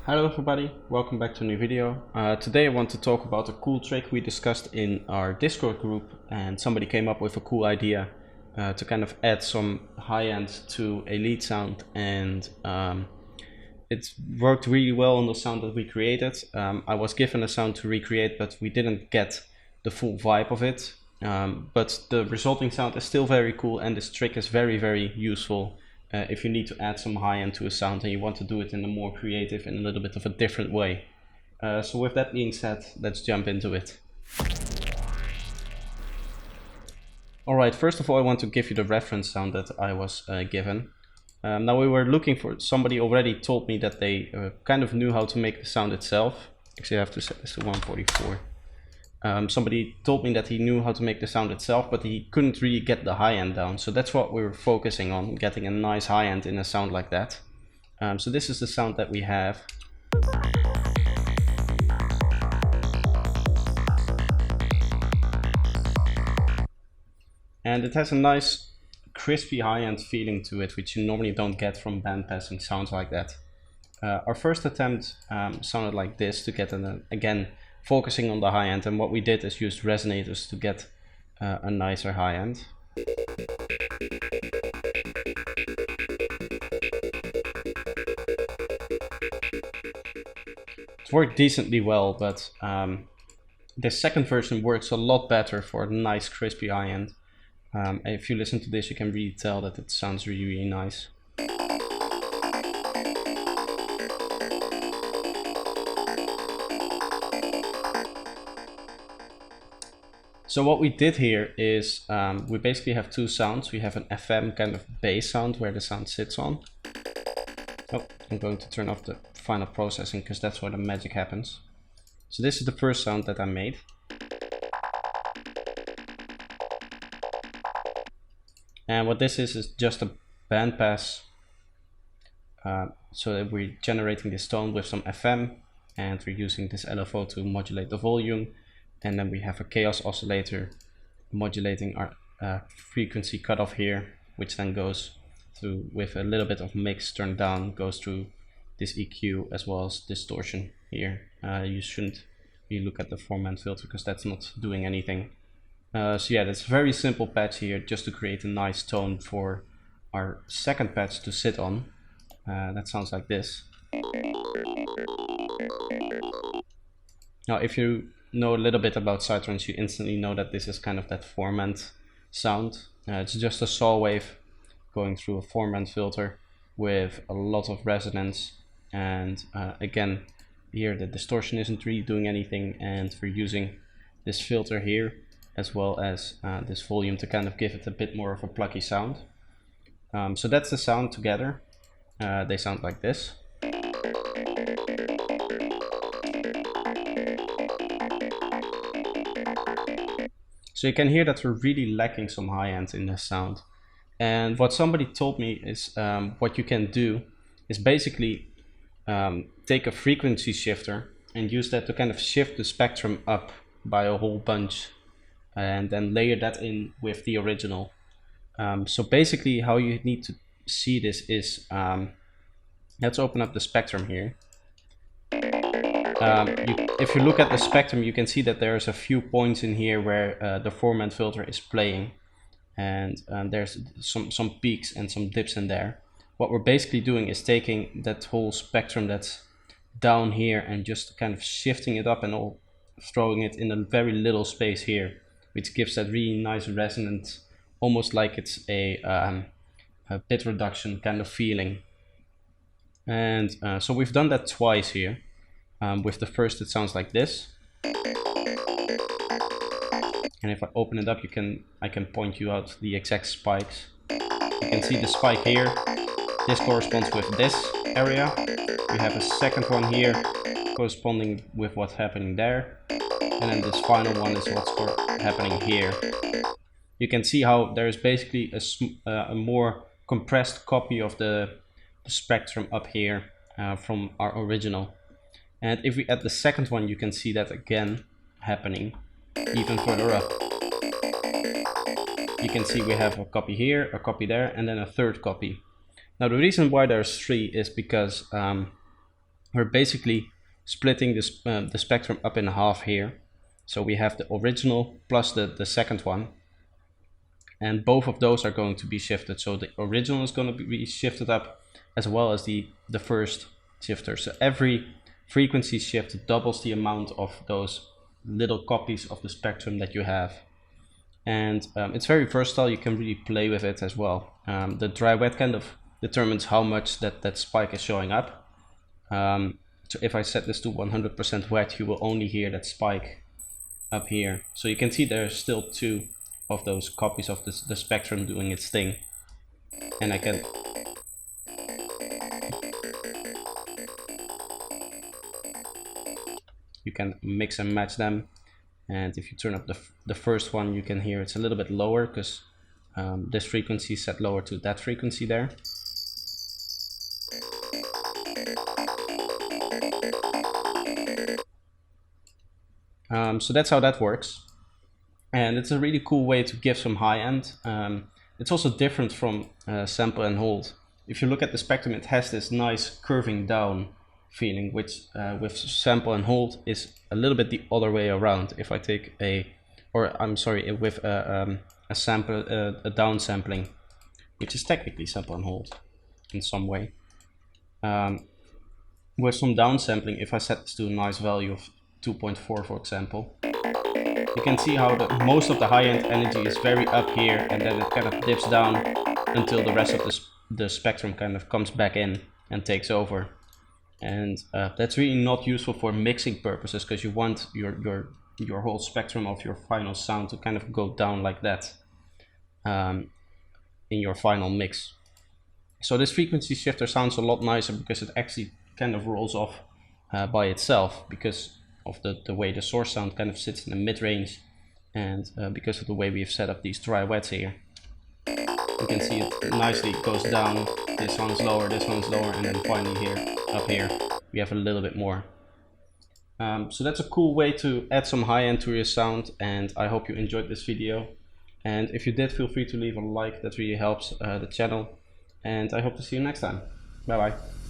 Hello everybody, welcome back to a new video. Today I want to talk about a cool trick we discussed in our Discord group, and somebody came up with a cool idea to kind of add some high-end to a lead sound, and it worked really well on the sound that we created. I was given a sound to recreate, but we didn't get the full vibe of it. But the resulting sound is still very cool, and this trick is very useful if you need to add some high-end to a sound and you want to do it in a more creative and a little bit of a different way. So with that being said, let's jump into it. Alright, first of all I want to give you the reference sound that I was given. Now we were looking for, somebody already told me that they kind of knew how to make the sound itself. Actually I have to set this to 144. Somebody told me that he knew how to make the sound itself, but he couldn't really get the high end down. So that's what we were focusing on, getting a nice high end in a sound like that. So this is the sound that we have. And it has a nice crispy high end feeling to it, which you normally don't get from bandpassing sounds like that. Our first attempt sounded like this to get again focusing on the high end, and what we did is used resonators to get a nicer high end. It worked decently well, but the second version works a lot better for a nice crispy high end. If you listen to this, you can really tell that it sounds really nice. So what we did here is we basically have two sounds. We have an FM kind of bass sound where the sound sits on. Oh, I'm going to turn off the final processing because that's where the magic happens. So this is the first sound that I made. And what this is just a bandpass. So that we're generating this tone with some FM, and we're using this LFO to modulate the volume. And then we have a chaos oscillator modulating our frequency cutoff here, which then goes through with a little bit of mix turned down, goes through this EQ as well as distortion here. You shouldn't really look at the four-man filter because that's not doing anything. So yeah, that's a very simple patch here just to create a nice tone for our second patch to sit on. That sounds like this. Now if you know a little bit about Psytrance, you instantly know that this is kind of that four-man sound. It's just a saw wave going through a four-man filter with a lot of resonance, and again here the distortion isn't really doing anything, and we're using this filter here as well as this volume to kind of give it a bit more of a plucky sound. So that's the sound together. They sound like this. So you can hear that we're really lacking some high end in this sound. And what somebody told me is what you can do is basically take a frequency shifter and use that to kind of shift the spectrum up by a whole bunch, and then layer that in with the original. So basically how you need to see this is, let's open up the spectrum here. If you look at the spectrum, you can see that there's a few points in here where the four-man filter is playing, and there's some peaks and some dips in there. What we're basically doing is taking that whole spectrum that's down here and just kind of shifting it up and all throwing it in a very little space here, which gives that really nice resonant, almost like it's a bit reduction kind of feeling. And so we've done that twice here. With the first it sounds like this, and if I open it up I can point you out the exact spikes. You can see the spike here, this corresponds with this area. We have a second one here corresponding with what's happening there, and then this final one is what's happening here. You can see how there's basically a more compressed copy of the spectrum up here from our original. And if we add the second one, you can see that again happening even further up. You can see we have a copy here, a copy there, and then a third copy. Now the reason why there's three is because we're basically splitting this, the spectrum up in half here. So we have the original plus the second one, and both of those are going to be shifted. So the original is going to be shifted up as well as the first shifter. So every frequency shift doubles the amount of those little copies of the spectrum that you have. And it's very versatile. You can really play with it as well. The dry wet kind of determines how much that spike is showing up. So if I set this to 100% wet, you will only hear that spike up here. So you can see there's still two of those copies of the spectrum doing its thing. And I can you can mix and match them. And if you turn up the first one, you can hear it's a little bit lower because this frequency is set lower to that frequency there. So that's how that works. And it's a really cool way to give some high end. It's also different from sample and hold. If you look at the spectrum, it has this nice curving down feeling, which with sample and hold is a little bit the other way around. If I take with a sample, a down sampling, which is technically sample and hold in some way. With some down sampling, if I set this to a nice value of 2.4, for example, you can see how most of the high-end energy is very up here, and then it kind of dips down until the rest of the spectrum kind of comes back in and takes over. And that's really not useful for mixing purposes, because you want your whole spectrum of your final sound to kind of go down like that in your final mix. So this frequency shifter sounds a lot nicer because it actually kind of rolls off by itself, because of the way the source sound kind of sits in the mid-range, and because of the way we've set up these dry wets here. You can see it nicely goes down, this one's lower, and then finally here, up here, we have a little bit more. So that's a cool way to add some high end to your sound, and I hope you enjoyed this video. And if you did, feel free to leave a like, that really helps the channel. And I hope to see you next time. Bye bye.